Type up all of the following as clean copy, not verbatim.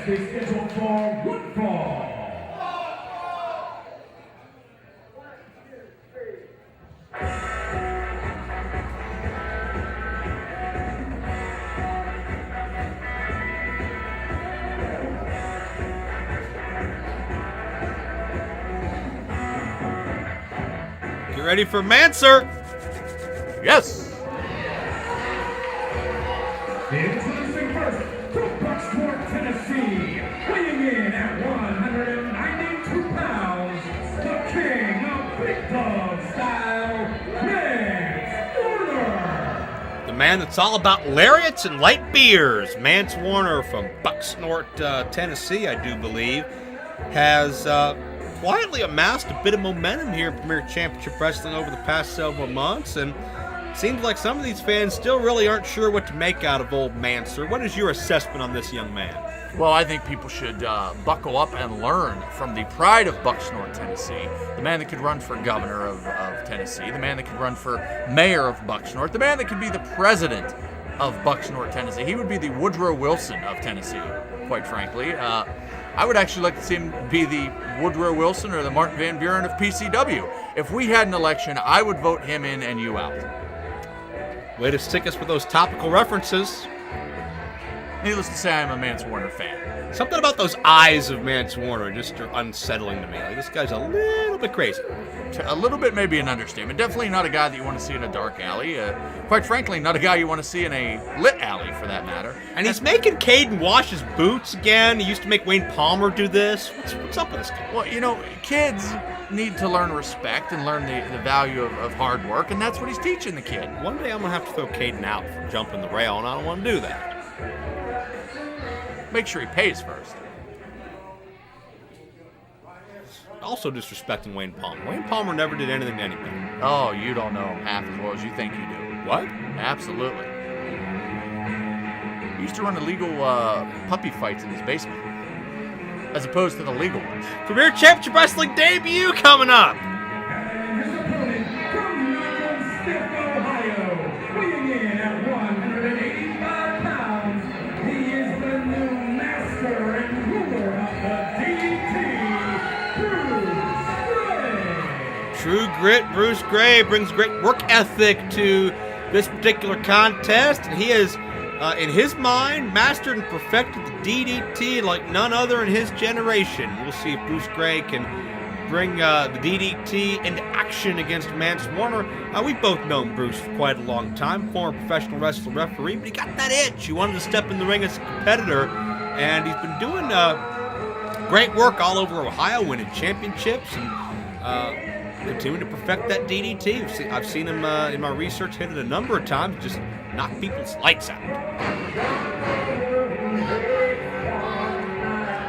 Is scheduled for one fall. Get ready for Mancer. Yes. Introducing first, from Bucksport, Tennessee, weighing in at 192 pounds, the king of big dog style, Mance Warner. The man that's all about lariats and light beers. Mance Warner from Bucksnort, Tennessee, I do believe, has quietly amassed a bit of momentum here in Premier Championship Wrestling over the past several months, and seems like some of these fans still really aren't sure what to make out of old Mancer. What is your assessment on this young man? Well, I think people should buckle up and learn from the pride of Bucksnort, Tennessee, the man that could run for governor of Tennessee, the man that could run for mayor of Bucksnort, the man that could be the president of Bucksnort, Tennessee. He would be the Woodrow Wilson of Tennessee, quite frankly. I would actually like to see him be the Woodrow Wilson or the Martin Van Buren of PCW. If we had an election, I would vote him in and you out. Way to stick us with those topical references. Needless to say, I'm a Mance Warner fan. Something about those eyes of Mance Warner just are unsettling to me. Like, this guy's a little bit crazy. A little bit may be an understatement. Definitely not a guy that you want to see in a dark alley. Quite frankly, not a guy you want to see in a lit alley, for that matter. And he's making Caden wash his boots again. He used to make Wayne Palmer do this. What's up with this guy? Well, you know, kids need to learn respect and learn the value of hard work, and that's what he's teaching the kid. One day I'm going to have to throw Caden out for jumping the rail, and I don't want to do that. Make sure he pays first. Also disrespecting Wayne Palmer. Wayne Palmer never did anything to anybody. Oh, you don't know him half as well as you think you do. What? Absolutely. He used to run illegal puppy fights in his basement, as opposed to the legal ones. Premier Championship Wrestling debut coming up. And his opponent from Stiff, Ohio, weighing in at 185 pounds, he is the new master and ruler of the DDT, Bruce Gray. True Grit Bruce Gray brings great work ethic to this particular contest, and he has, in his mind, mastered and perfected the DDT like none other in his generation. We'll see if Bruce Gray can bring the DDT into action against Mance Warner. We've both known Bruce for quite a long time, former professional wrestler referee, but he got that itch. He wanted to step in the ring as a competitor, and he's been doing great work all over Ohio, winning championships, and continuing to perfect that DDT. I've seen him in my research hit it a number of times, just knock people's lights out.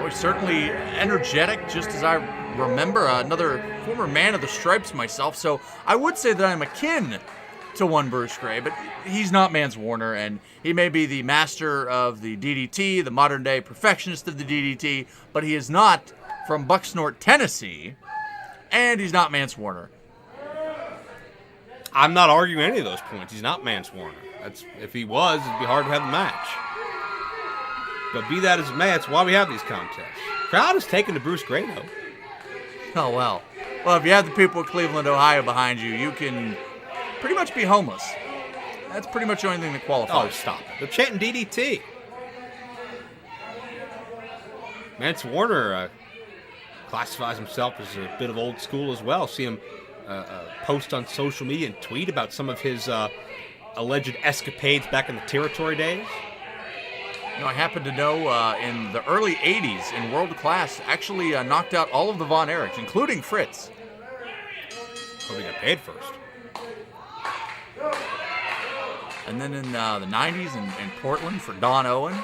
Oh, he's certainly energetic, just as I remember. Another former man of the stripes myself, so I would say that I'm akin to one Bruce Gray, but he's not Mance Warner, and he may be the master of the DDT, the modern-day perfectionist of the DDT, but he is not from Bucksnort, Tennessee, and he's not Mance Warner. I'm not arguing any of those points. He's not Mance Warner. If he was, it'd be hard to have the match. But be that as it may, that's why we have these contests. Crowd is taken to Bruce Gray, though. Oh, well. Well, if you have the people of Cleveland, Ohio behind you, you can pretty much be homeless. That's pretty much the only thing that qualifies. Oh, stop it. They're chanting DDT. Mance Warner classifies himself as a bit of old school as well. See him post on social media and tweet about some of his alleged escapades back in the territory days. You know, I happen to know in the early 80s in World Class actually knocked out all of the Von Erichs, including Fritz. Well, they got paid first. And then in the 90s in Portland for Don Owen,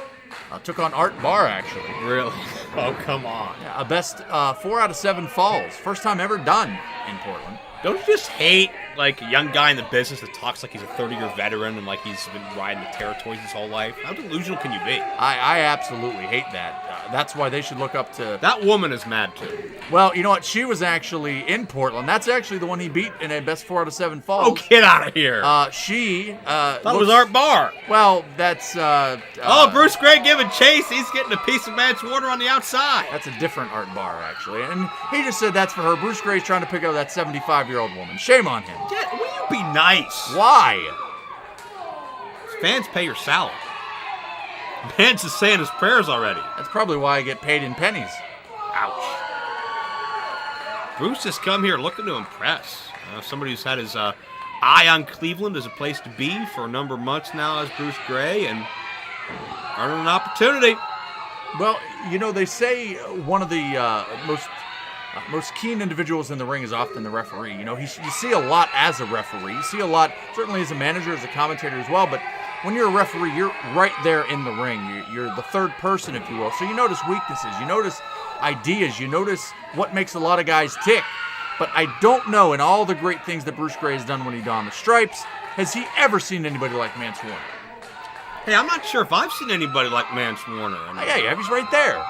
took on Art Barr, actually. Really? Oh, come on. Yeah, a best 4 out of 7 falls. First time ever done in Portland. Don't you just hate like a young guy in the business that talks like he's a 30-year veteran and like he's been riding the territories his whole life? How delusional can you be? I absolutely hate that. That's why they should look up to... That woman is mad, too. Well, you know what? She was actually in Portland. That's actually the one he beat in a best 4 out of 7 falls. Oh, get out of here. That was Art Barr. Well, that's... Bruce Gray giving chase. He's getting a piece of Mance Warner on the outside. That's a different Art Barr, actually. And he just said that's for her. Bruce Gray's trying to pick up that 75-year-old woman. Shame on him. Yeah, will you be nice? Why? Fans pay your salary. Mance is saying his prayers already. That's probably why I get paid in pennies. Ouch. Bruce has come here looking to impress. Somebody who's had his eye on Cleveland as a place to be for a number of months now as Bruce Gray, and earning an opportunity. Well, you know, they say one of the most keen individuals in the ring is often the referee. You know, you see a lot as a referee. You see a lot, certainly as a manager, as a commentator as well, but when you're a referee, you're right there in the ring. You're the third person, if you will. So you notice weaknesses. You notice ideas. You notice what makes a lot of guys tick. But I don't know, in all the great things that Bruce Gray has done when he donned the stripes, has he ever seen anybody like Mance Warner? Hey, I'm not sure if I've seen anybody like Mance Warner. Yeah, he's right there.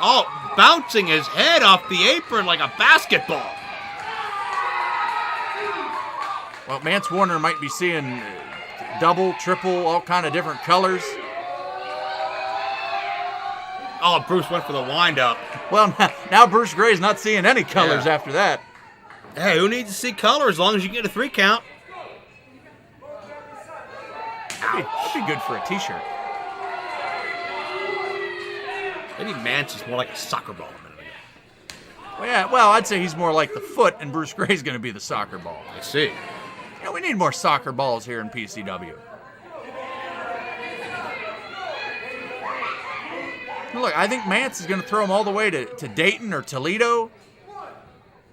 Oh, bouncing his head off the apron like a basketball. Well, Mance Warner might be seeing double, triple, all kind of different colors. Oh, Bruce went for the wind-up. Well, now Bruce Gray's not seeing any colors after that. Hey, who needs to see color as long as you get a 3 count? That'd be good for a t-shirt. Maybe Mance is more like a soccer ball a minute ago. Well, I'd say he's more like the foot, and Bruce Gray's going to be the soccer ball. I see. You know, we need more soccer balls here in PCW. Look, I think Mance is going to throw him all the way to Dayton or Toledo.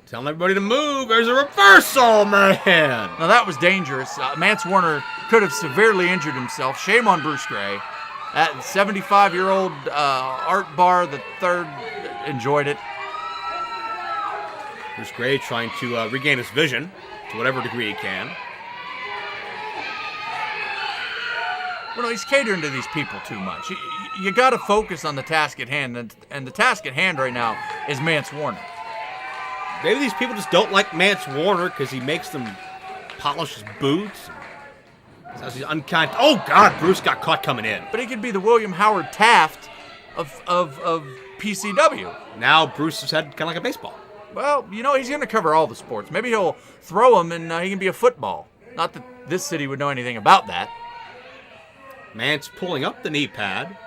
Telling everybody to move. There's a reversal, man. Now, that was dangerous. Mance Warner could have severely injured himself. Shame on Bruce Gray. That 75-year-old Art Barr III enjoyed it. Bruce Gray trying to regain his vision to whatever degree he can. Well, he's catering to these people too much. You got to focus on the task at hand, and the task at hand right now is Mance Warner. Maybe these people just don't like Mance Warner because he makes them polish his boots. He's unkind. Oh, God, Bruce got caught coming in. But he could be the William Howard Taft of PCW. Now Bruce is head kind of like a baseball. Well, you know, he's going to cover all the sports. Maybe he'll throw him and he can be a football. Not that this city would know anything about that. Mance pulling up the knee pad.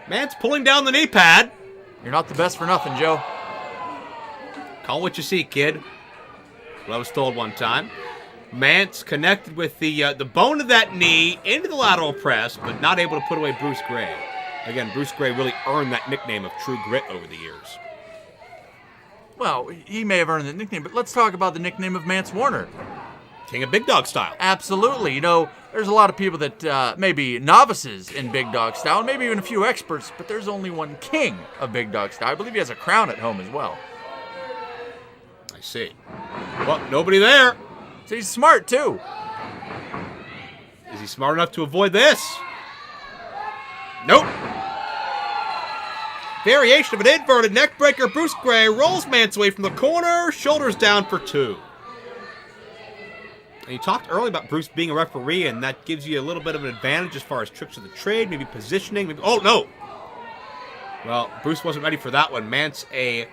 Mance pulling down the knee pad. You're not the best for nothing, Joe. Call what you see, kid. What I was told one time. Mance connected with the bone of that knee into the lateral press, but not able to put away Bruce Gray. Again, Bruce Gray really earned that nickname of True Grit over the years. Well, he may have earned the nickname, but let's talk about the nickname of Mance Warner. King of Big Dog Style. Absolutely. You know, there's a lot of people that may be novices in Big Dog Style, maybe even a few experts, but there's only one king of Big Dog Style. I believe he has a crown at home as well. I see. Well, nobody there. So he's smart, too. Is he smart enough to avoid this? Nope. Variation of an inverted neckbreaker. Bruce Gray rolls Mance away from the corner, shoulders down for 2. And you talked earlier about Bruce being a referee, and that gives you a little bit of an advantage as far as tricks of the trade, maybe positioning. Maybe, oh, no. Well, Bruce wasn't ready for that one. Mance a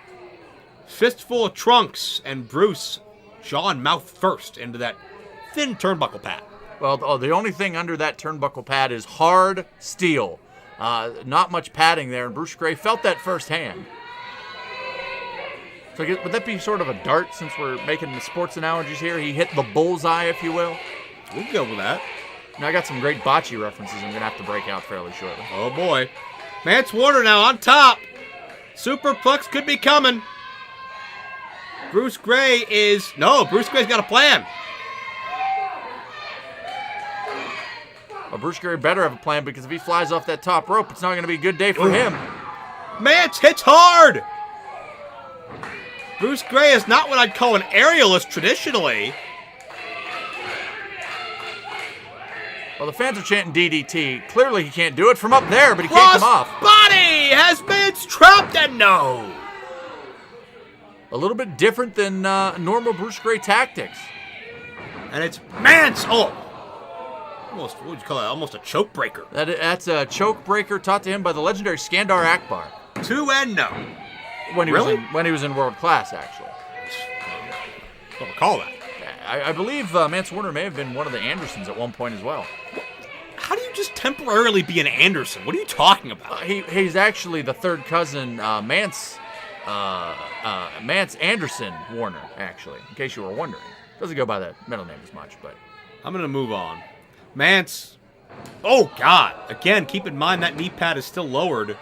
fistful of trunks, and Bruce jaw and mouth first into that thin turnbuckle pad. Well, the only thing under that turnbuckle pad is hard steel. Not much padding there, and Bruce Gray felt that firsthand. So would that be sort of a dart, since we're making the sports analogies here? He hit the bullseye, if you will. We can go with that. Now, I got some great bocce references I'm going to have to break out fairly shortly. Oh, boy. Mance Warner now on top. Superplex could be coming. Bruce Gray is... No, Bruce Gray's got a plan. Well, Bruce Gray better have a plan, because if he flies off that top rope, it's not going to be a good day for him. Mance hits hard. Bruce Gray is not what I'd call an aerialist traditionally. Well, the fans are chanting DDT. Clearly he can't do it from up there, but he can't come off. Body has Mance trapped and no. A little bit different than normal Bruce Gray tactics. And it's Mance. Oh. Almost, what would you call that? Almost a choke breaker. That's a choke breaker taught to him by the legendary Skandar Akbar. 2 and no. When he was in world class, actually. Don't recall that. I believe Mance Warner may have been one of the Andersons at one point as well. How do you just temporarily be an Anderson? What are you talking about? He's actually the third cousin, Mance Anderson Warner, actually, in case you were wondering. Doesn't go by the middle name as much, but... I'm going to move on. Mance. Oh, God. Again, keep in mind that knee pad is still lowered.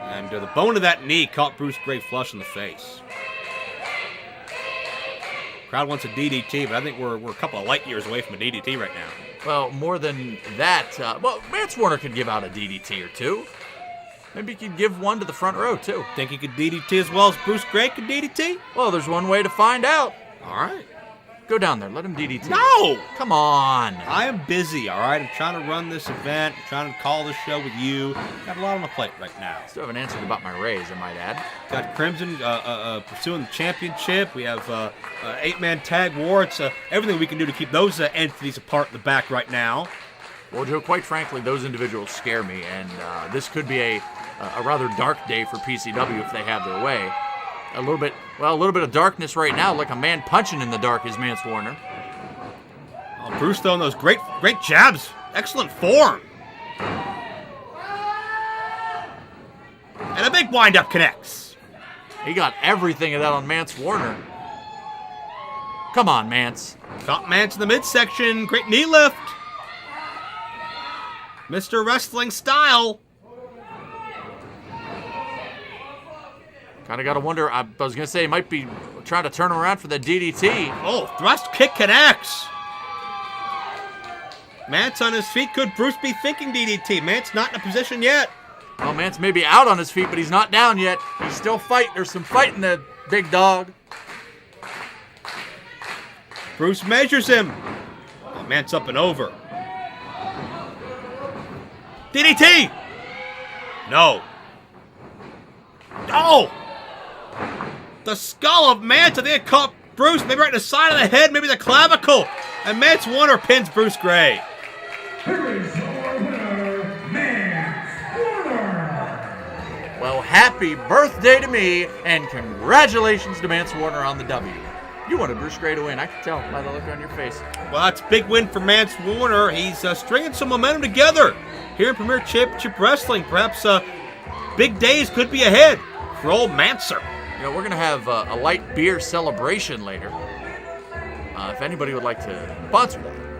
And the bone of that knee caught Bruce Gray flush in the face. Crowd wants a DDT, but I think we're a couple of light years away from a DDT right now. Well, more than that, Mance Warner could give out a DDT or two. Maybe he could give one to the front row, too. Think he could DDT as well as Bruce Gray could DDT? Well, there's one way to find out. All right. Go down there. Let him DDT. No! Come on. I am busy, all right? I'm trying to run this event. I'm trying to call this show with you. Got a lot on my plate right now. Still haven't answered about my raise, I might add. Got Crimson pursuing the championship. We have 8-man tag war. It's everything we can do to keep those entities apart in the back right now. Well, Joe, quite frankly, those individuals scare me, and this could be a rather dark day for PCW if they have their way. A little bit of darkness right now, like a man punching in the dark is Mance Warner. Oh, Bruce throwing those great jabs. Excellent form. And a big wind-up connects. He got everything of that on Mance Warner. Come on, Mance. Caught Mance in the midsection. Great knee lift. Mr. Wrestling Style. Kind of got to wonder. I was going to say he might be trying to turn him around for the DDT. Oh, thrust kick connects. Mance on his feet. Could Bruce be thinking DDT? Mance not in a position yet. Well, Mance may be out on his feet, but he's not down yet. He's still fighting. There's some fight in the big dog. Bruce measures him. Oh, Mance up and over. DDT! No. Oh! The skull of Mance, I think it caught Bruce, maybe right in the side of the head, maybe the clavicle. And Mance Warner pins Bruce Gray. Here is your winner, Mance Warner. Well, happy birthday to me, and congratulations to Mance Warner on the W. You wanted Bruce Gray to win. I can tell by the look on your face. Well, that's a big win for Mance Warner. He's stringing some momentum together here in Premier Championship Wrestling. Perhaps big days could be ahead for old Mancer. You know, we're going to have a light beer celebration later. If anybody would like to sponsor that.